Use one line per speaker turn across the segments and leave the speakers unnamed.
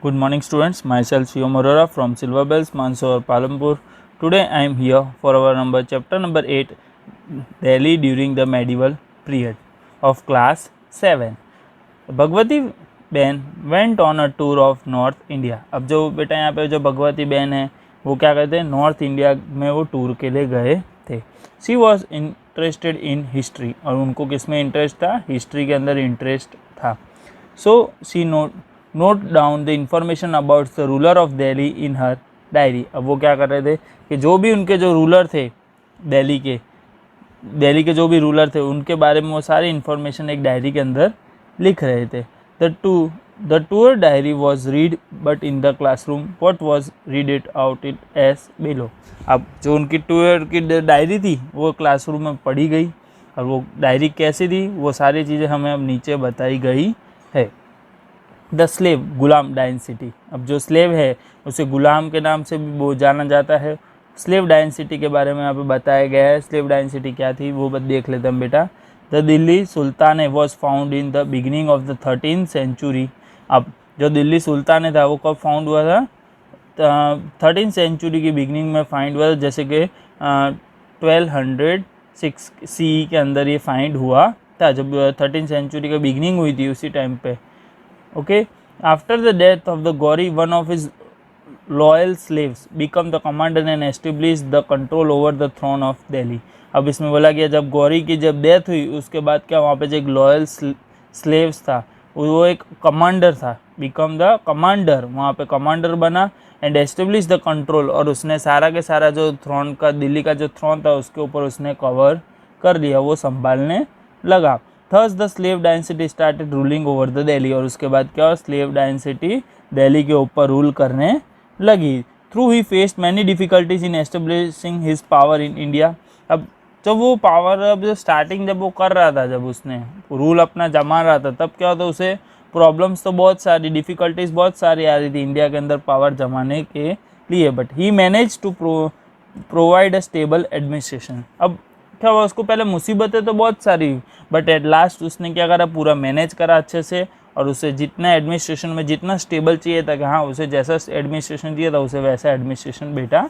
Good morning students, myself Shivam Arora from Silver Bells, Mandsaur, Palampur. Today I am here for our chapter number 8, Delhi during the medieval period of class 7. Bhagwati बहन went on a tour of north India. अब जो बेटा यहाँ पे जो भगवती बहन है वो क्या कहते हैं, नॉर्थ इंडिया में वो टूर के लिए गए थे। She was interested in history, और उनको किस में इंटरेस्ट था, हिस्ट्री के अंदर इंटरेस्ट था। So she note down the information about the ruler of Delhi in her diary. अब वो क्या कर रहे थे कि जो भी उनके जो रूलर थे दिल्ली के जो भी रूलर थे उनके बारे में वो सारी इन्फॉर्मेशन एक डायरी के अंदर लिख रहे थे। The tour diary was read but in the classroom what was read it out it as below. अब जो उनकी टूर की डायरी थी वो क्लासरूम में पढ़ी गई, और वो डायरी कैसी थी वो सारी चीज़ें हमें अब नीचे बताई गई है। The slave Ghulam dynasty. अब जो स्लेव है उसे गुलाम के नाम से भी वो जाना जाता है। स्लेव डायनेसिटी के बारे में यहाँ पे बताया गया है। स्लेव डायनेसिटी क्या थी वो देख लेते हैं बेटा। The Delhi sultan was found in the beginning of the 13th century. अब जो दिल्ली सुल्तान था वो कब फाउंड हुआ था, 13th सेंचुरी की बिगिनिंग में फाइंड हुआ था, जैसे कि 1206 CE के अंदर ये फाइंड हुआ था, जब 13th सेंचुरी की बिगिनिंग हुई थी उसी टाइम पे। Okay, after the death of the Gauri, one of his loyal slaves became the commander and established the control over the throne of Delhi. अब इसमें बोला गया जब गौरी की जब डेथ हुई उसके बाद क्या वहाँ पे जो एक लॉयल स्लेव्स था वो एक कमांडर था, बिकम द कमांडर, वहाँ पे कमांडर बना, एंड एस्टेब्लिश द कंट्रोल, और उसने सारा के सारा जो थ्रोन का दिल्ली का जो थ्रोन था उसके ऊपर उसने कवर कर लिया, वो संभालने लगा। Thus the slave dynasty started ruling over the Delhi, और उसके बाद क्या हुआ, स्लेव डायनेसिटी दिल्ली के ऊपर रूल करने लगी। Through he faced many difficulties in establishing his power in India. अब जब वो पावर, अब जो स्टार्टिंग जब वो कर रहा था, जब उसने रूल अपना जमा रहा था, तब क्या होता उसे प्रॉब्लम्स तो बहुत सारी, डिफिकल्टीज बहुत सारी आ रही थी इंडिया के अंदर पावर जमाने के लिए, but he manage to provide a stable administration. अब क्या हुआ, उसको पहले मुसीबतें तो बहुत सारी, बट एट लास्ट उसने क्या करा, पूरा मैनेज करा अच्छे से, और उसे जितना एडमिनिस्ट्रेशन में जितना स्टेबल चाहिए था कि हाँ उसे जैसा एडमिनिस्ट्रेशन चाहिए था उसे वैसा एडमिनिस्ट्रेशन बेटा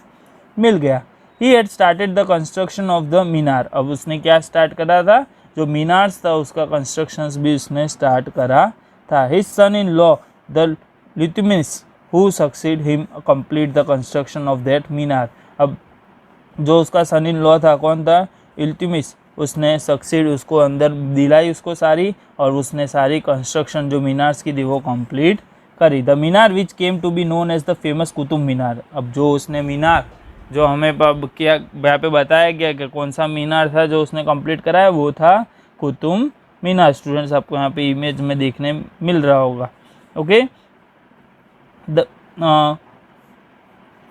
मिल गया। He had started the construction of the minar. अब उसने क्या स्टार्ट करा था, जो मीनार्स था उसका कंस्ट्रक्शन भी उसने स्टार्ट करा था। His son in law the Iltutmish who succeed him complete the construction of that minar. अब जो उसका सन इन लॉ था कौन था, इल्तुमिश, उसने सक्सीड उसको अंदर दिलाई उसको सारी, और उसने सारी कंस्ट्रक्शन जो मीनार्स की थी वो कंप्लीट करी। The minar which came to be known as the famous Qutub Minar. अब जो उसने मीनार जो हमें क्या यहाँ पे बताया गया कि कौन सा मीनार था जो उसने कंप्लीट कराया, वो था कुतुब मीनार। स्टूडेंट्स आपको यहाँ पे इमेज में देखने मिल रहा होगा। ओके,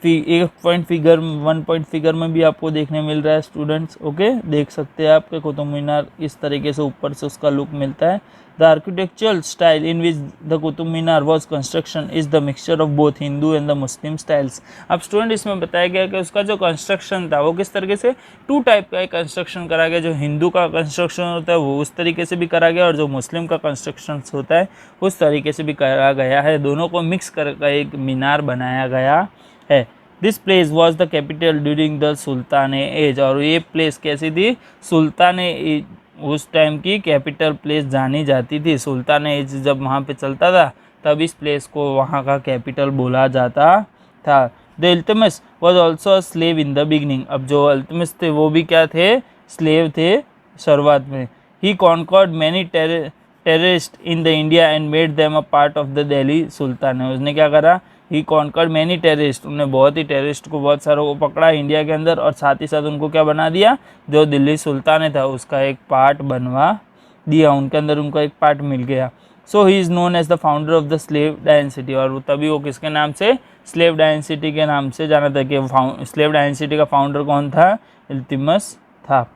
एक पॉइंट फिगर, 1 पॉइंट फिगर में भी आपको देखने मिल रहा है स्टूडेंट्स। ओके, देख सकते हैं आपके कुतुब मीनार इस तरीके से ऊपर से उसका लुक मिलता है। The architectural style in which the Qutub Minar was construction is the mixture of both Hindu and the Muslim styles. अब स्टूडेंट इसमें बताया गया कि उसका जो कंस्ट्रक्शन था वो किस तरीके से 2 टाइप का कंस्ट्रक्शन करा गया। जो हिंदू का कंस्ट्रक्शन होता है वो उस तरीके से भी करा गया, और जो मुस्लिम का कंस्ट्रक्शन होता है उस तरीके से भी करा गया है। दोनों को मिक्स करके एक मीनार बनाया गया है। This place was the capital during the sultan age. और ये प्लेस कैसी थी, सुल्तान एज उस टाइम की कैपिटल प्लेस जानी जाती थी। सुल्तान एज जब वहाँ पे चलता था तब इस प्लेस को वहाँ का कैपिटल बोला जाता था। The Iltutmish was also a slave in the beginning. अब जो इल्तुमिश थे वो भी क्या थे, स्लेव थे शुरुआत में। ही कॉन्कर्ड मैनी टेररिस्ट in the India and made them a part of the Delhi sultan. उसने क्या करा, ही कॉन्कर्ड मैनी टेररिस्ट, उन्होंने बहुत ही टेररिस्ट को, बहुत सारों को पकड़ा इंडिया के अंदर, और साथ ही साथ उनको क्या बना दिया, जो दिल्ली सुल्तान था उसका एक पार्ट बनवा दिया, उनके अंदर उनको एक पार्ट मिल गया। So he is known as the founder of the slave dynasty. और तभी वो किसके नाम से, स्लेव डायनेसिटी के नाम से जाना था कि स्लेव डायनेसिटी का फाउंडर कौन था, इल्तुमिश था।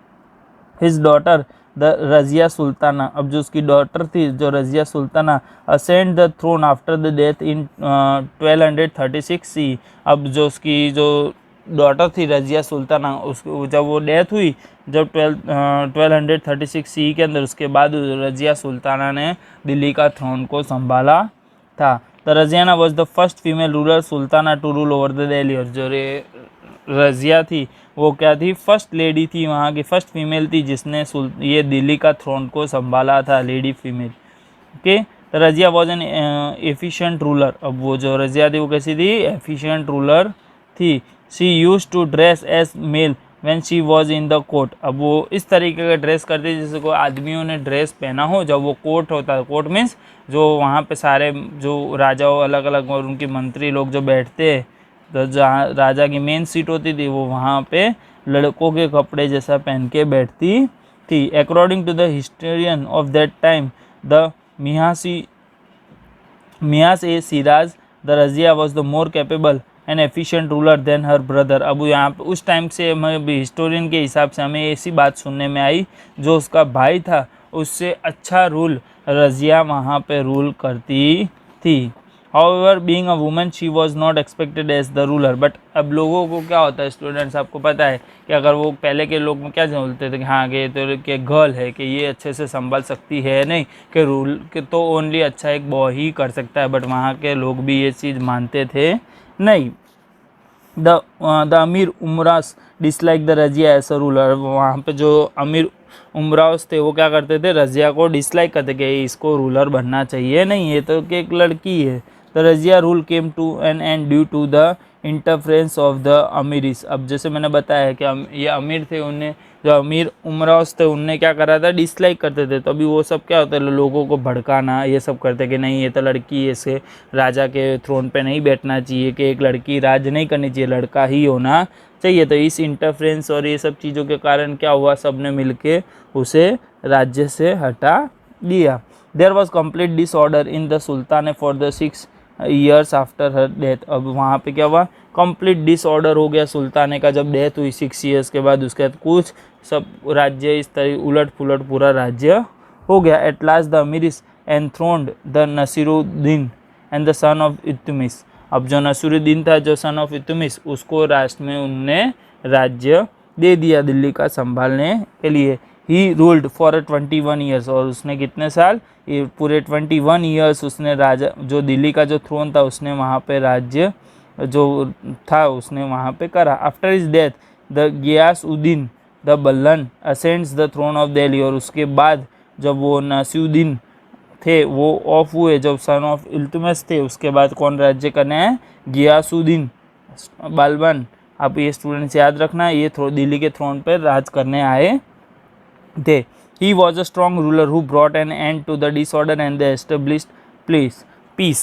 His daughter the Razia Sultana. अब जो उसकी डॉटर थी जो Razia Sultana, ascend the throne after the death in 1236 C. अब जो उसकी जो डॉटर थी रजिया सुल्ताना, उसको जब वो डेथ हुई जब 1236 सी के अंदर, उसके बाद रजिया सुल्ताना ने दिल्ली का थ्रोन को संभाला था। The Razia was the first female ruler sultana to rule over the Delhi. और जो रजिया थी वो क्या थी, फर्स्ट लेडी थी, वहाँ की फर्स्ट फीमेल थी जिसने ये दिल्ली का थ्रोन को संभाला था, लेडी फीमेल। ओके, तो Razia was an efficient ruler. अब वो जो रजिया थी वो कैसी थी, एफिशिएंट रूलर थी। She use to dress as male when she was in the court. अब वो इस तरीके का ड्रेस करती जैसे कोई आदमियों ने ड्रेस पहना हो जब वो कोर्ट होता है। कोर्ट मीन्स जो वहाँ पे सारे जो राजाओं अलग अलग और उनके मंत्री लोग जो बैठते हैं, तो जहाँ राजा की मेन सीट होती थी वो वहाँ पे लड़कों के कपड़े जैसा पहन के बैठती थी। According to the historian of that time the Minhaj e Siraj, the Razia was the more capable and efficient ruler than her brother. अब यहाँ पे उस टाइम से हमें हिस्टोरियन के हिसाब से हमें ऐसी बात सुनने में आई, जो उसका भाई था उससे अच्छा रूल रजिया वहाँ पे रूल करती थी। However being a woman she was not expected as the ruler. But अब लोगों को क्या होता है स्टूडेंट्स, आपको पता है कि अगर वो पहले के लोग में क्या बोलते थे कि हाँ ये तो कि गर्ल है, कि ये अच्छे से संभाल सकती है, नहीं कि रूल के तो ओनली अच्छा एक बॉय ही कर सकता है। बट वहाँ के लोग भी ये चीज़ मानते थे नहीं। The amir umaras dislike the Razia as a ruler. वहाँ पे जो अमीर उमरास थे वो क्या करते थे, रजिया को डिसलाइक करते कि इसको रूलर बनना चाहिए नहीं, ये तो कि एक लड़की है। The Razia rule came to an end due to the interference of the Amirs. अब जैसे मैंने बताया कि ये अमीर थे, उन्हें जो अमीर उमरास थे उनने क्या करा था, डिसलाइक करते थे। तो अभी वो सब क्या होता है, लोगों को भड़काना ये सब करते कि नहीं ये तो लड़की है, इसे राजा के थ्रोन पे नहीं बैठना चाहिए, कि एक लड़की राज नहीं करनी चाहिए, लड़का ही होना चाहिए। तो इस इंटरफ्रेंस और ये सब चीज़ों के कारण क्या हुआ, सब ने मिल के उसे राज्य से हटा दिया। There was complete disorder in the sultan for the 6 years after her death. अब वहाँ पे क्या हुआ, कंप्लीट डिसऑर्डर हो गया सुल्ताने का जब डेथ हुई 6 ईयर्स के बाद। उसके बाद कुछ सब राज्य इस तरह उलट पुलट पूरा राज्य हो गया। At last the Amirs enthroned the Nasiruddin and the son of Iltutmish. अब जो नसीरुद्दीन था, जो सन ऑफ इल्तुतमिश, उसको लास्ट में उनने राज्य दे दिया दिल्ली का संभालने के लिए। He ruled for 21 years. और उसने कितने साल, ये पूरे 21 ईयर्स उसने राजा जो दिल्ली का जो थ्रोन था उसने वहाँ पे राज्य जो था उसने वहाँ पे करा। After his death the Ghiyasuddin the Balban ascends the throne of Delhi. और उसके बाद जब वो नासिरुद्दीन थे वो ऑफ हुए, जब सन ऑफ इल्तुतमिश थे, उसके बाद कौन राज्य करने हैं, गियासउद्दीन बलबन। आप ये स्टूडेंट्स याद रखना, ये दिल्ली के थ्रोन पर राज करने आए थे। He was a strong ruler who brought an end to the disorder and the established peace.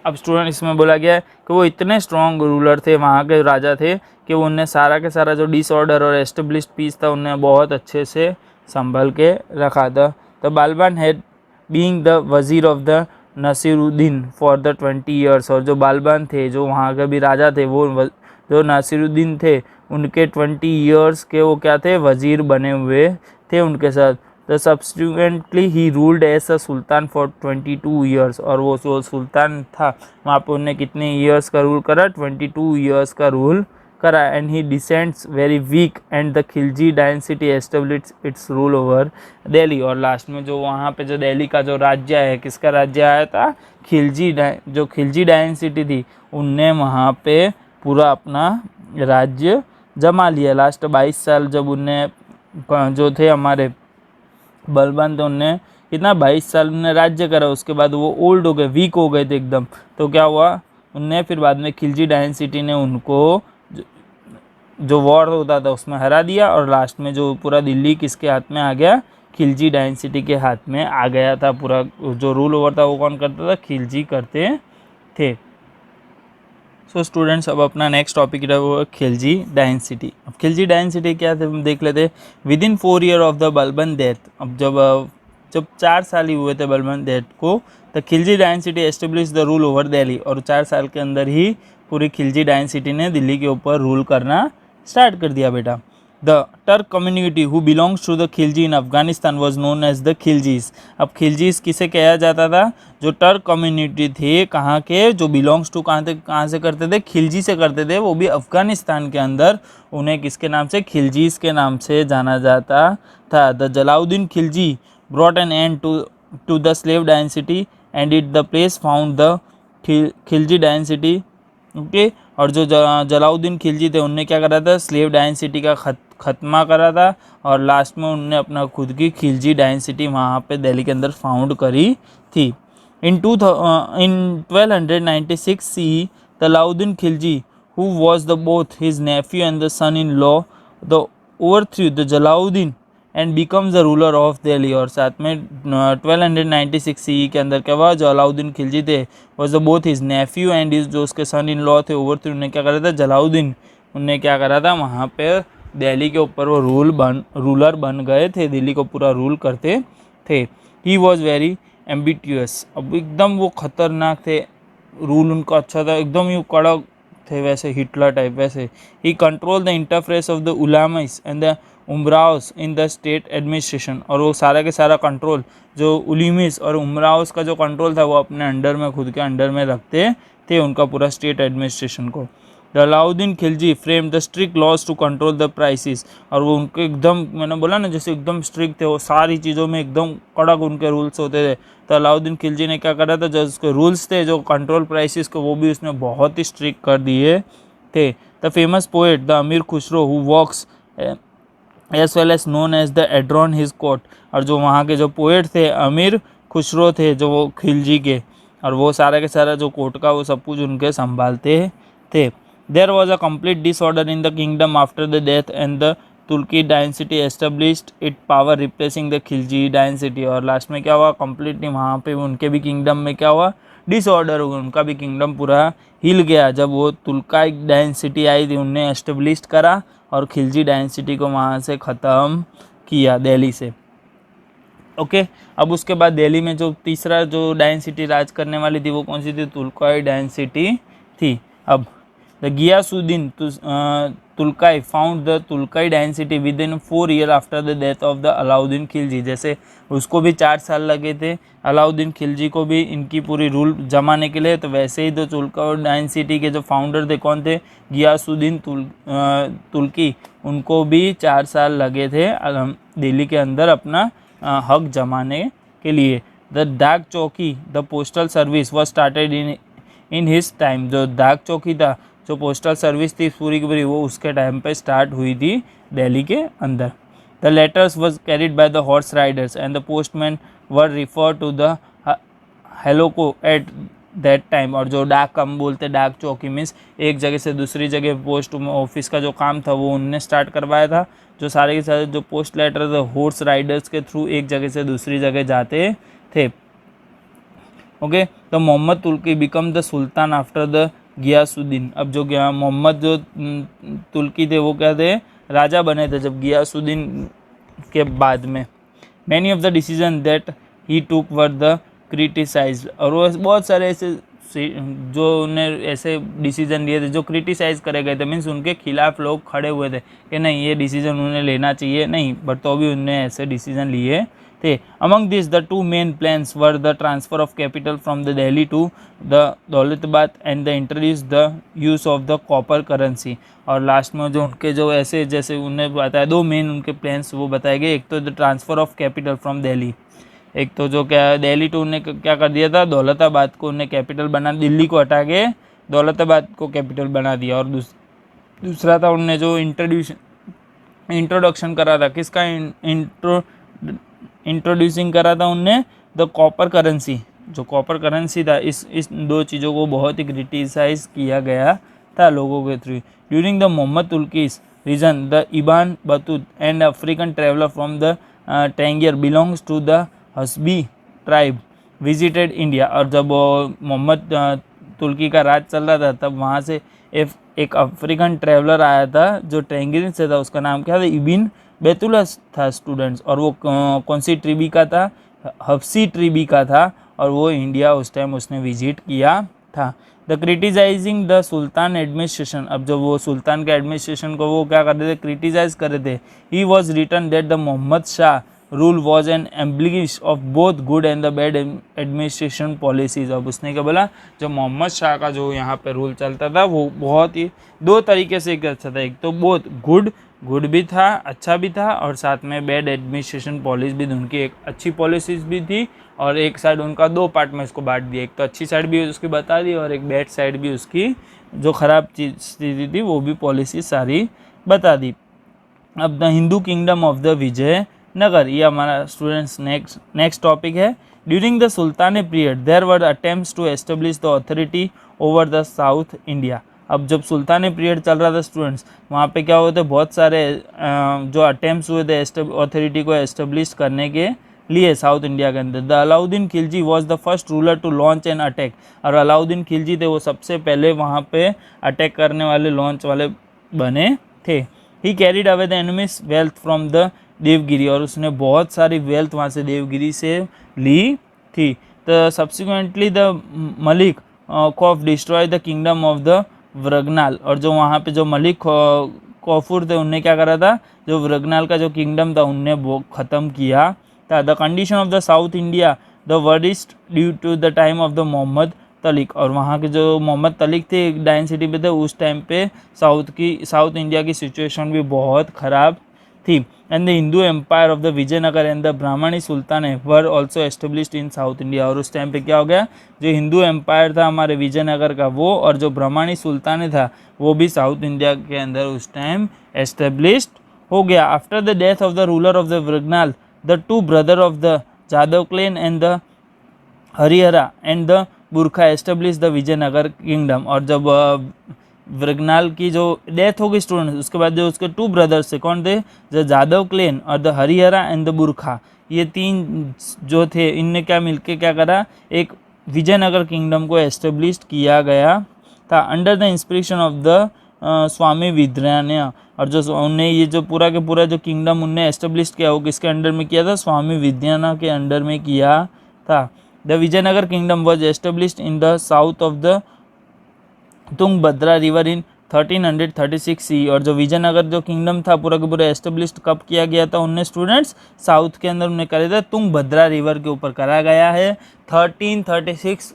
अब स्टूडेंट इसमें बोला गया है कि वो इतने स्ट्रॉन्ग रूलर थे, वहाँ के राजा थे, कि उनने सारा के सारा जो डिसऑर्डर और एस्टेब्लिश्ड पीस था उन्हें बहुत अच्छे से संभल के रखा था। तो Balban had being the wazir of the Nasiruddin for the 20 years. और जो बालबन थे, जो वहाँ के भी राजा थे, वो जो नसीरुद्दीन थे उनके 20 ईयर्स के वो क्या थे, वजीर बने हुए थे उनके साथ। तो subsequently he ruled as a sultan for 22 years. और वो जो सुल्तान था वहाँ पे उन्होंने कितने ईयर्स का रूल करा, 22 ईयर्स का रूल करा। And he descends very weak and the Khilji dynasty establish it's rule over Delhi. और लास्ट में जो वहाँ पे जो दिल्ली का जो राज्य है, किसका राज्य आया था, जो खिलजी डायनेसिटी थी उनने वहाँ पे पूरा अपना राज्य जमा लिया। लास्ट 22 साल जब उनने जो थे हमारे बलबन थे, उनने कितना 22 साल उनने राज्य करा। उसके बाद वो ओल्ड हो गए, वीक हो गए थे एकदम। तो क्या हुआ, उनने फिर बाद में खिलजी डायनेसिटी ने उनको जो वॉर होता था उसमें हरा दिया। और लास्ट में जो पूरा दिल्ली किसके हाथ में आ गया, खिलजी डायनेसिटी के हाथ में आ गया था। पूरा जो रूल ओवर था वो कौन करता था, खिलजी करते थे। सो स्टूडेंट्स अब अपना नेक्स्ट टॉपिक रहा वो खिलजी डायनेसिटी। अब खिलजी डायनेसिटी क्या थे हम देख लेते। With in 4 year of the Balban death. अब जब 4 साल ही हुए थे बलबन डेथ को, तो Khilji dynasty establish the rule over Delhi. और 4 साल के अंदर ही पूरी खिलजी डायनेसिटी ने दिल्ली के ऊपर रूल करना स्टार्ट कर दिया बेटा। The Turk community who belongs to the Khilji in Afghanistan was known as the Khiljis. अब खिलजीज किसे कहा जाता था, जो टर्क कम्युनिटी थे कहाँ के, जो बिलोंग्स टू कहाँ से करते थे, खिलजी से करते थे, वो भी अफगानिस्तान के अंदर। उन्हें किसके नाम से, खिलजीज के नाम से जाना जाता था। The Jalaluddin Khilji brought an end to the slave dynasty and it the place found the Khilji dynasty, okay. और जो जलाउद्दीन खिलजी थे उनने क्या करा था, स्लेव डायनेसिटी का खत्मा करा था, और लास्ट में उनने अपना खुद की खिलजी डायनेसिटी वहाँ पे दिल्ली के अंदर फाउंड करी थी। In 1296 CE, the Alauddin Khilji, who was both his nephew and the son-in-law, overthrew the Jalaluddin and becomes the ruler of Delhi। और साथ में 1296 CE के अंदर क्या हुआ, जो अलाउद्दीन खिलजी थे was both his nephew and his जो उसके son-in-law थे, overthrew, उन्हें क्या करा था, जलाउद्दीन, उनने क्या करा था वहाँ पे दिल्ली के ऊपर वो रूलर बन गए थे, दिल्ली को पूरा रूल करते थे। ही वॉज वेरी एम्बिटियस, अब एकदम वो खतरनाक थे, रूल उनका अच्छा था, एकदम ही कड़क थे, वैसे हिटलर टाइप वैसे। He control the interface of the ulamas and the umaras in the state administration, और वो सारा के सारा कंट्रोल जो उलीमिस और उमराउस का जो कंट्रोल था वो अपने अंडर में, खुद के अंडर में रखते थे उनका पूरा स्टेट एडमिनिस्ट्रेशन को। The Alauddin Khilji frame the strict laws to control the prices, और वो उनके एकदम, मैंने बोला ना जैसे एकदम स्ट्रिक्ट थे, वो सारी चीज़ों में एकदम कड़क उनके रूल्स होते थे। तो अलाउद्दीन खिलजी ने क्या करा था, जो उसके रूल्स थे जो कंट्रोल प्राइसेस को, वो भी उसने बहुत ही स्ट्रिक्ट कर दिए थे। The famous poet the Amir Khusro who was as well as known as the adorn his court, और जो वहाँ के जो पोएट थे अमीर खुसरो थे जो वो खिलजी के, और वो सारा के सारा जो कोर्ट का वो सब कुछ उनके संभालते थे। There was a complete disorder in the kingdom after the death, and the Turki dynasty established it power replacing the Khilji dynasty. और लास्ट में क्या हुआ, कम्प्लीटली वहाँ पे उनके भी किंगडम में क्या हुआ, डिसऑर्डर हुआ, उनका भी किंगडम पूरा हिल गया जब वो तुर्काई डायनेसिटी आई थी, उनने एस्टेब्लिश करा और खिलजी डायनेसिटी को वहाँ से ख़त्म किया दिल्ली से। ओके अब उसके बाद दिल्ली में जो तीसरा जो डायनेसिटी राज करने वाली थी वो कौन सी थी, तुर्काई डायनेसिटी थी। अब the Ghiyasuddin Tughlaq found the Tughlaq dynasty within 4 years after the death of the Alauddin Khilji. जैसे उसको भी 4 साल लगे थे अलाउद्दीन खिलजी को भी इनकी पूरी रूल जमाने के लिए, तो वैसे ही तो तुर्काई डायनेसिटी के जो फाउंडर थे कौन थे, गियासुद्दीन तुर्की, उनको भी 4 साल लगे थे दिल्ली के अंदर अपना हक जमाने के लिए। द डाक चौकी the postal service was started in his time. जो डाक चौकी था, जो पोस्टल सर्विस थी पूरी की पूरी, वो उसके टाइम पे स्टार्ट हुई थी दिल्ली के अंदर। The letters was carried by the horse riders and the postman were refer to the हेलोको एट दैट टाइम। और जो डाक हम बोलते डाक चौकी मीन्स एक जगह से दूसरी जगह पोस्ट ऑफिस का जो काम था वो उनने स्टार्ट करवाया था। जो सारे के सारे जो पोस्ट लेटर थे हॉर्स राइडर्स के थ्रू एक जगह से दूसरी जगह जाते थे। ओके तो Mohammad Tughlaq become the sultan after the Ghiyasuddin. अब जो मोहम्मद जो तुर्की थे वो क्या थे, राजा बने थे जब गियासुद्दीन के बाद में। Many of the decision that he took were the criticised. और वो बहुत सारे ऐसे जो उन्हें ऐसे डिसीजन लिए थे जो क्रिटिसाइज़ करे गए थे, मीन्स उनके खिलाफ लोग खड़े हुए थे कि नहीं ये डिसीजन उन्हें लेना चाहिए नहीं, बट तो भी उन्हें ऐसे डिसीजन लिए थे। Among this the 2 main plans were the transfer of capital from the Delhi to the Daulatabad and the introduce the use of the copper currency. और लास्ट में जो उनके जो ऐसे जैसे उन्हें बताया 2 मेन उनके प्लान्स वो बताए गए। एक तो the transfer of capital from Delhi, एक तो जो क्या दिल्ली टू उन्हें क्या कर दिया था, दौलताबाद को उन्हें कैपिटल बना, दिल्ली को हटा के दौलताबाद को कैपिटल बना दिया। और दूसरा था उनने जो इंट्रोडक्शन करा था, किसका इंट्रोड्यूसिंग करा था उनने, द कॉपर करेंसी। जो कॉपर करेंसी था इस 2 चीज़ों को बहुत ही क्रिटिसाइज किया गया था लोगों के through. During the Mohammad Tughlaq's reign the Ibn Battuta and African traveller from the Tangier belongs to the Hasbi tribe visited India. और जब मोहम्मद तुर्की का राज चल रहा था तब वहाँ से एक अफ्रीकन ट्रैवलर आया था जो टेंगिर से था, उसका नाम क्या था, इबिन बैतुल्ला था स्टूडेंट्स। और वो कौन सी ट्रिबी का था, हफ्सी ट्रिबी का था, और वो इंडिया उस टाइम उसने विजिट किया था। The criticising the sultan administration. अब जब वो सुल्तान के एडमिनिस्ट्रेशन को वो क्या करते थे, क्रिटिसाइज कर रहे थे। He was written that the Mohammad Shah rule was an embellish of both good and the bad administration policies. अब उसने क्या बोला, जो मोहम्मद शाह का जो यहाँ पे रूल चलता था वो बहुत ही 2 तरीके से अच्छा था। एक तो बहुत गुड गुड भी था, अच्छा भी था, और साथ में बैड एडमिनिस्ट्रेशन पॉलिसी भी, उनकी एक अच्छी पॉलिसीज भी थी, और एक साइड उनका दो पार्ट में उसको बांट दिया, एक तो अच्छी साइड भी उसकी बता दी और एक बैड साइड भी उसकी जो ख़राब चीज स्थिति थी वो भी पॉलिसी सारी बता दी। अब the Hindu kingdom of the Vijayanagar, ये हमारा स्टूडेंट्स नेक्स्ट टॉपिक है। During the sultanate period there were attempts to establish the authority over the south India. अब जब सुल्तानी पीरियड चल रहा था स्टूडेंट्स, वहाँ पे क्या हुए थे, बहुत सारे जो अटेम्प्ट्स हुए थे अथॉरिटी को एस्टेब्लिश करने के लिए साउथ इंडिया के अंदर। The Alauddin Khilji was the first ruler to launch an attack, और अलाउद्दीन खिलजी थे वो सबसे पहले वहाँ पे अटैक करने वाले, लॉन्च वाले बने थे। He carried away the enemies wealth from the Devagiri, और उसने बहुत सारी वेल्थ वहाँ से देवगिरी से ली थी। The subsequently the Malik Kafur destroy the kingdom of the Warangal, और जो वहाँ पे जो मलिक कौफुर थे उनने क्या करा था, जो व्रगनाल का जो किंगडम था उनने वो ख़त्म किया था। The condition of the south India the worst due to the time of the Mohammad Tughlaq, और वहाँ के जो मोहम्मद तलिक थे डाइन सिटी पे थे उस टाइम पे साउथ इंडिया की सिचुएशन भी बहुत ख़राब थी। And the Hindu empire of the Vijayanagar and the Brahmani sultan were also established in south India, और उस टाइम पे क्या हो गया, जो हिंदू एम्पायर था हमारे विजयनगर का वो, और जो ब्राह्मणी सुल्तान था वो भी साउथ इंडिया के अंदर उस टाइम एस्टेब्लिश्ड हो गया। After the death of the ruler of the Warangal the two brother of the Yadav clan and the Harihara and the Bukka establish the Vijayanagar kingdom, और जब व्रगनाल की जो डेथ हो गई स्टूडेंट, उसके बाद जो उसके टू ब्रदर्स थे, कौन थे, जो जादव क्लेन और द हरिहरा एंड द बुरखा, ये तीन जो थे इनने क्या मिलके क्या करा, एक विजयनगर किंगडम को एस्टेब्लिश किया गया था under the inspiration of the Swami Vidyaranya. और जो उनने ये जो पूरा के पूरा जो किंगडम उनने एस्टेब्लिश किया वो किसके अंडर में किया था, स्वामी विद्यान्य के अंडर में किया था। The Vijayanagar kingdom was established in the south of the Tungabhadra river in 1336 C, और जो विजयनगर जो किंगडम था पूरा के पूरा एस्टेब्लिश्ड कब किया गया था उनने स्टूडेंट्स, साउथ के अंदर उन्हें करा था तुंगभद्रा रिवर के ऊपर करा गया है 1336।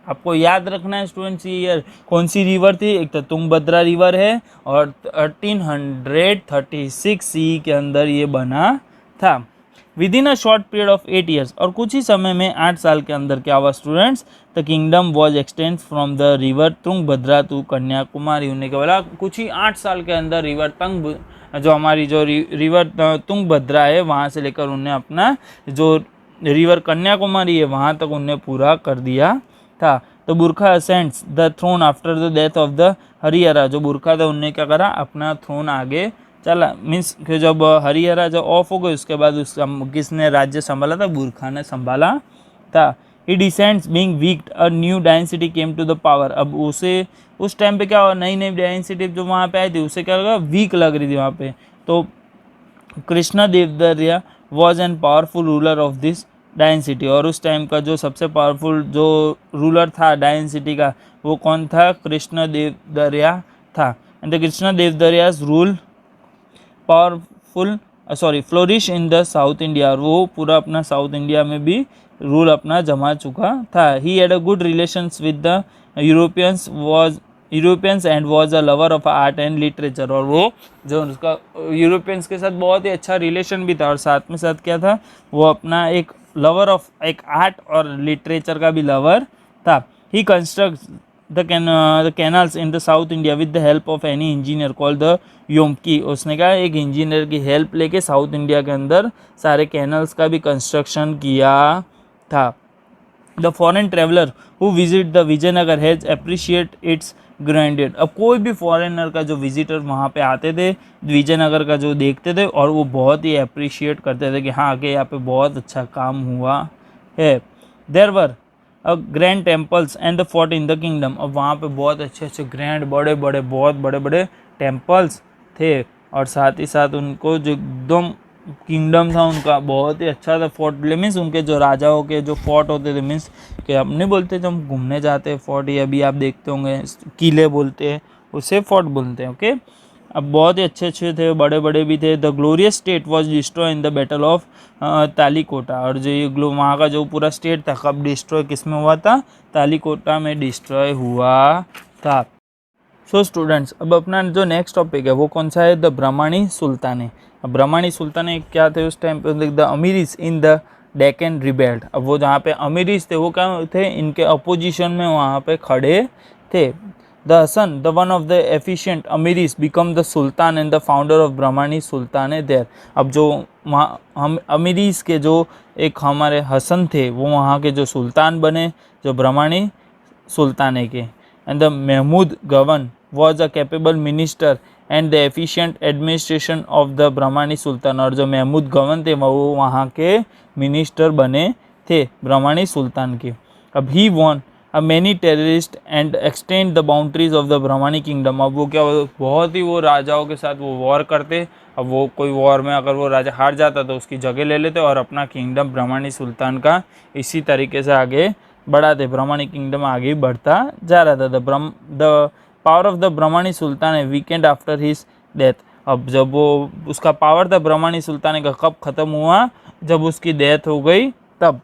आपको याद रखना है स्टूडेंट्स ये ईयर कौन सी रिवर थी, एक तो तुंगभद्रा रिवर है, और 1336 सी के अंदर ये बना था। With in a short period of 8 years, और कुछ ही समय में 8 साल के अंदर क्या हुआ students, the kingdom was extend from the river Tungabhadra to Kanyakumari. उन्हें क्या बोला, कुछ ही 8 साल के अंदर रिवर जो हमारी जो रिवर तुंगभद्रा है वहाँ से लेकर उन्हें अपना जो रिवर कन्याकुमारी है वहाँ तक उन्हें पूरा कर दिया था। तो Bukka ascends the throne after the death of the Harihara, जो बुरखा था उन्हें क्या करा, अपना थ्रोन आगे चला, मीन्स कि जब हरिहरा जब ऑफ हो गए उसके बाद उसका किसने राज्य संभाला था, बुरखा ने संभाला था। He descends being weak a new dynasty came to the power, अब उसे उस टाइम पे क्या हुआ, नई नई डायनेसिटी जो वहाँ पे आई थी उसे क्या लगा, वीक लग रही थी वहाँ पे। तो Krishna Devaraya was an powerful ruler of this dynasty, और उस टाइम का जो सबसे पावरफुल जो रूलर था डायनेसिटी का वो कौन था, कृष्ण देवदरिया था। And the Krishna Devaraya's rule powerful flourish in the south India, और वो पूरा अपना साउथ इंडिया में भी रूल अपना जमा चुका था। He had a good relations with the Europeans and was a lover of art and literature, और वो जो उसका यूरोपियंस के साथ बहुत ही अच्छा रिलेशन भी था, और साथ में साथ क्या था, वो अपना एक लवर ऑफ एक आर्ट और लिटरेचर का भी लवर था। ही construct the canals in the South India with the help of any engineer called the योमकी, उसने कहा एक इंजीनियर की हेल्प लेके साउथ इंडिया के अंदर सारे कैनल्स का भी कंस्ट्रक्शन किया था। The foreign traveller who visit the Vijayanagar has appreciate its grandeur, अब कोई भी फॉरेनर का जो विजिटर वहाँ पे आते थे विजयनगर का जो देखते थे और वो बहुत ही अप्रिशिएट करते थे कि हाँ आगे यहाँ पे बहुत अच्छा काम हुआ है। There were grand temples and the fort in the kingdom, अब वहाँ पे बहुत अच्छे अच्छे ग्रैंड बहुत बड़े बड़े टेम्पल्स थे, और साथ ही साथ उनको जो एकदम किंगडम था उनका बहुत ही अच्छा था। फोर्ट मीन्स उनके जो राजाओं के जो फोर्ट होते थे, मीन्स कि हम नहीं बोलते जब हम घूमने जाते हैं फोर्ट, या अभी आप देखते होंगे किले बोलते हैं, उसे फोर्ट बोलते हैं। ओके, अब बहुत ही अच्छे अच्छे थे, बड़े बड़े भी थे। The glorious state was destroy in the battle of Talikota, और जो ये वहाँ का जो पूरा स्टेट था कब डिस्ट्रॉय किस में हुआ था, तालीकोटा में डिस्ट्रॉय हुआ था। सो स्टूडेंट्स, अब अपना जो नेक्स्ट टॉपिक है वो कौन सा है, द ब्रह्मणी सुल्ताने। अब ब्रह्मणी सुल्ताने क्या थे उस टाइम पे, the amirs in the Deccan rebelled. अब वो जहाँ पे अमीरीज थे वो क्या थे, इनके अपोजिशन में वहाँ पे खड़े थे। The Hasan, the one of the efficient amirs become the sultan and the founder of Bahmani sultanate there. अब जो हम अमीरीज के जो एक हमारे हसन थे वो वहाँ के जो सुल्तान बने, जो ब्रह्मणी सुल्ताने के। And the Mahmud Gawan was a capable minister and the efficient administration of the Bahmani sultan. और जो महमूद गवन थे वो वहाँ के मिनिस्टर बने थे ब्रह्मणी सुल्तान के। अब ही वॉन अ मैनी टेररिस्ट and extend the boundaries of the Bahmani kingdom. अब वो क्या, बहुत ही वो राजाओं के साथ वो वॉर करते। अब वो कोई वॉर में अगर वो राजा हार जाता तो उसकी जगह ले लेते और अपना किंगडम ब्रह्मणी सुल्तान का इसी तरीके से आगे बढ़ाते। ब्रह्मणी किंगडम आगे बढ़ता जा रहा था। The power of the Bahmani सुल्तान है वीकेंड आफ्टर हिज डेथ। अब जब वो उसका पावर था ब्रह्मणी सुल्तान का कब ख़त्म हुआ, जब उसकी डेथ हो गई तब।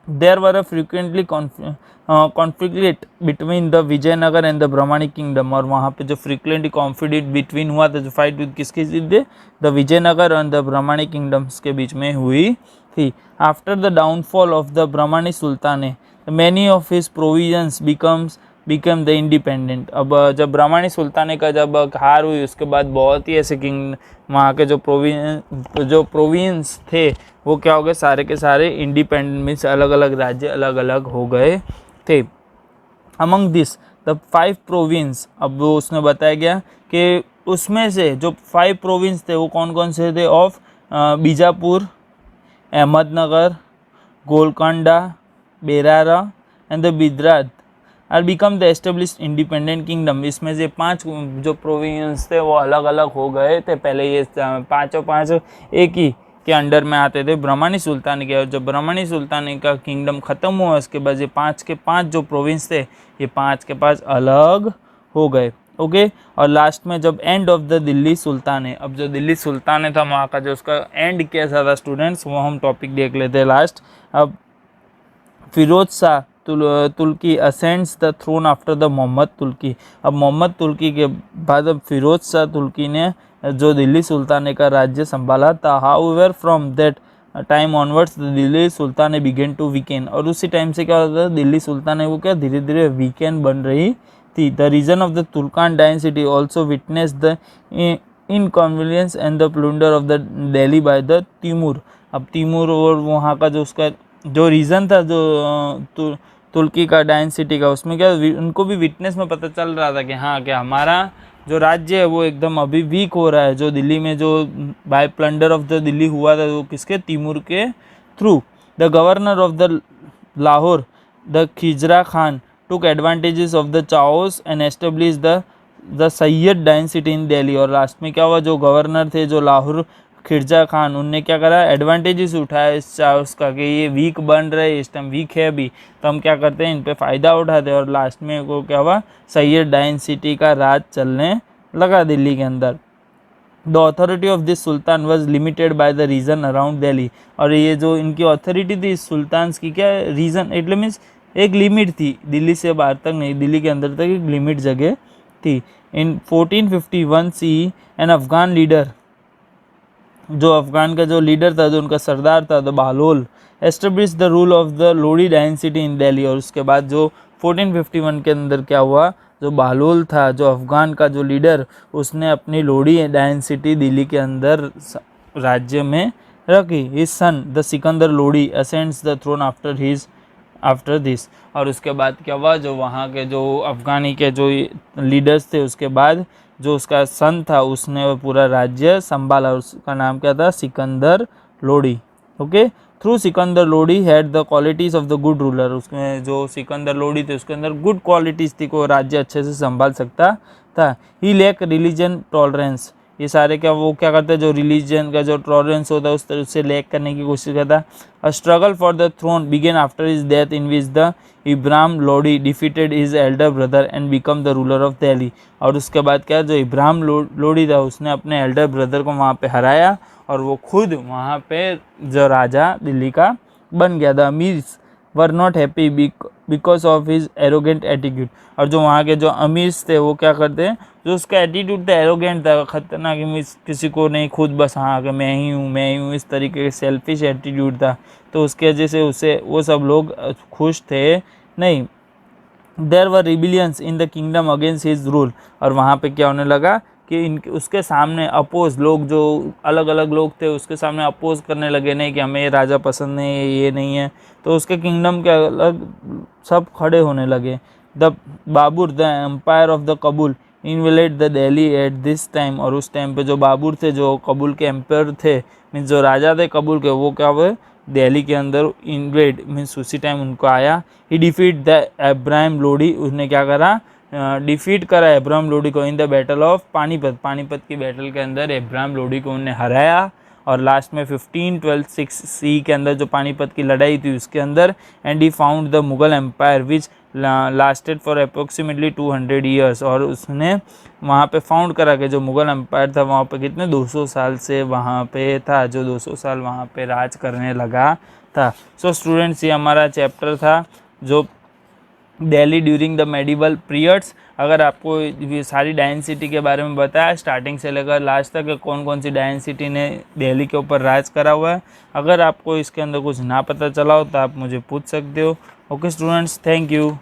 There were a frequently conflict between the Vijayanagar and the Bahmani kingdom. और वहाँ पे जो फ्रिक्वेंटली कॉन्फ्लिक्ट बिटवीन हुआ था, जो फाइट विद किसके थे, द विजयनगर और द ब्रह्मणी किंगडम्स के बीच में हुई थी। After the downfall of the Bahmani sultan many of his provinces become the independent. अब जब ब्रह्मणी सुल्तान का जब हार हुई उसके बाद बहुत ही ऐसे किंग वहाँ के जो प्रोविंस थे वो क्या हो गए, सारे के सारे इंडिपेंडेंट मीन्स अलग अलग राज्य अलग अलग हो गए थे। अमंग दिस द 5 प्रोविंस, अब वो उसने बताया गया कि उसमें से जो 5 प्रोविंस थे वो कौन कौन से थे, of Bijapur, Ahmednagar, Golconda, Berar and the Bidar are become the established independent kingdom. इसमें से 5 जो प्रोविंस थे वो अलग अलग हो गए थे। पहले ये 5 एक ही के अंडर में आते थे ब्रह्मणी सुल्तान के। और जब ब्रह्मणी सुल्तान का किंगडम ख़त्म हुआ उसके बाद ये 5 के 5 जो प्रोविंस थे ये 5 के 5 अलग हो गए। ओके, और लास्ट में जब एंड ऑफ द दिल्ली सुल्तान है, अब जो दिल्ली सुल्तान है था वहाँ का जो उसका एंड कैसा था स्टूडेंट्स, वो हम टॉपिक देख लेते हैं लास्ट। अब Firoz Shah Tughlaq ascends the throne after the Mohammad Tughlaq. अब मोहम्मद तुर्की के बाद अब फिरोज शाह तुर्की ने जो दिल्ली सुल्ताने का राज्य संभाला था। However from that time onwards the Delhi sultan began to weaken. और उसी टाइम से क्या होता था, दिल्ली सुल्तान वो क्या धीरे धीरे वीकेन बन रही थी। The reign of the Tughlaq dynasty also witness the inconvenience and the plunder of the Delhi by the Timur. अब तिमूर और वहाँ का जो उसका जो रीज़न था जो तुर्की का डायनेस्टी का, उसमें क्या उनको भी विटनेस में पता चल रहा था कि हाँ क्या हमारा जो राज्य है वो एकदम अभी वीक हो रहा है। जो दिल्ली में जो by plunder of the Delhi हुआ था वो किसके, तिमूर के through. The governor of the Lahore the Khizr Khan took advantages of the chaos and establish the Sayyid dynasty in Delhi. और लास्ट में क्या हुआ, जो गवर्नर थे जो लाहौर खिरजा खान, उनने क्या करा, एडवांटेजेस उठाया इस चाउस का कि ये वीक बन रहे, इस टाइम वीक है अभी, तो हम क्या करते हैं इन पे फ़ायदा उठाते हैं। और लास्ट में वो क्या हुआ, सैयद डायनेस्टी का राज चलने लगा दिल्ली के अंदर। The authority of this Sultan was limited by the region around Delhi. और ये जो इनकी अथॉरिटी थी सुल्तान की, क्या रीजन इट मीन्स एक लिमिट थी, दिल्ली से बाहर तक नहीं, दिल्ली के अंदर तक एक लिमिट जगह थी। इन 1451 सी एन अफगान लीडर, जो अफगान का जो लीडर था, जो उनका सरदार था, the Bahlol establish the rule of the Lodi dynasty in Delhi. और उसके बाद जो 1451 के अंदर क्या हुआ, जो बहलोल था जो अफगान का जो लीडर, उसने अपनी लोडी डायनेस्टी दिल्ली के अंदर राज्य में रखी। His son the Sikandar Lodi ascends the throne after this. और उसके बाद क्या हुआ, जो वहाँ के जो अफगानी के जो लीडर्स थे उसके बाद जो उसका सन था उसने वो पूरा राज्य संभाला। उसका नाम क्या था, Sikandar Lodi. Okay, through Sikandar Lodi had the qualities of the good ruler. उसमें जो सिकंदर लोडी थे उसके अंदर गुड क्वालिटीज़ थी, को राज्य अच्छे से संभाल सकता था। ही लैक रिलीजन टॉलरेंस, ये सारे क्या वो क्या करते हैं, जो रिलीजन का जो टॉलरेंस होता है उस तरह से लैक करने की कोशिश करता। A struggle for the throne began after his death in which the Ibrahim Lodi defeated his elder brother and become the ruler of Delhi. और उसके बाद क्या, जो इब्राहिम लोडी था उसने अपने एल्डर ब्रदर को वहाँ पे हराया और वो खुद वहाँ पे जो राजा दिल्ली का बन गया। The amirs were not happy because of his arrogant attitude. और जो वहाँ के जो अमीर थे वो क्या करते हैं, जो उसका एटीट्यूड था एरोगेंट था, खतरनाक, किसी को नहीं, खुद बस हाँ कि मैं ही हूँ, इस तरीके के सेल्फिश एटीट्यूड था, तो उसके वजह से उसे वो सब लोग खुश थे नहीं। There were rebellions in the kingdom against his rule. और वहाँ पे क्या होने लगा कि इनके उसके सामने अपोज लोग, जो अलग अलग लोग थे उसके सामने अपोज करने लगे, नहीं कि हमें ये राजा पसंद नहीं है, ये नहीं है, तो उसके किंगडम के अलग सब खड़े होने लगे। The Babur the emperor of the Kabul invaded the Delhi at this time. और उस टाइम पे जो बाबर थे, जो कबूल के एम्पायर थे, मीन्स जो राजा थे कबूल के, वो क्या हुए दिल्ली के अंदर इन्वेड, मीन्स उसी टाइम उनको आया। ही डिफीट द अब्राहम लोडी, उसने क्या करा, डिफीट करा अब्राहम लोडी को in the battle of Panipat. Panipat की बैटल के अंदर अब्राहम लोडी को उन्हें हराया। और लास्ट में 1512 के अंदर जो पानीपत की लड़ाई थी उसके अंदर, and he found the Mughal empire which lasted for approximately 200 years. और उसने वहाँ पे फाउंड करा कि जो मुगल एम्पायर था वहाँ पे कितने 200 साल से वहाँ पे था, जो 200 साल वहाँ पे राज करने लगा था। सो स्टूडेंट्स, ये हमारा चैप्टर था जो Delhi during the medieval periods. अगर आपको ये सारी डायनेसिटी के बारे में बताया स्टार्टिंग से लेकर लास्ट तक, कौन कौन सी डायनेसिटी ने दिल्ली के ऊपर राज करा हुआ है, अगर आपको इसके अंदर कुछ ना पता चला हो तो आप मुझे पूछ सकते हो। Okay students, thank you.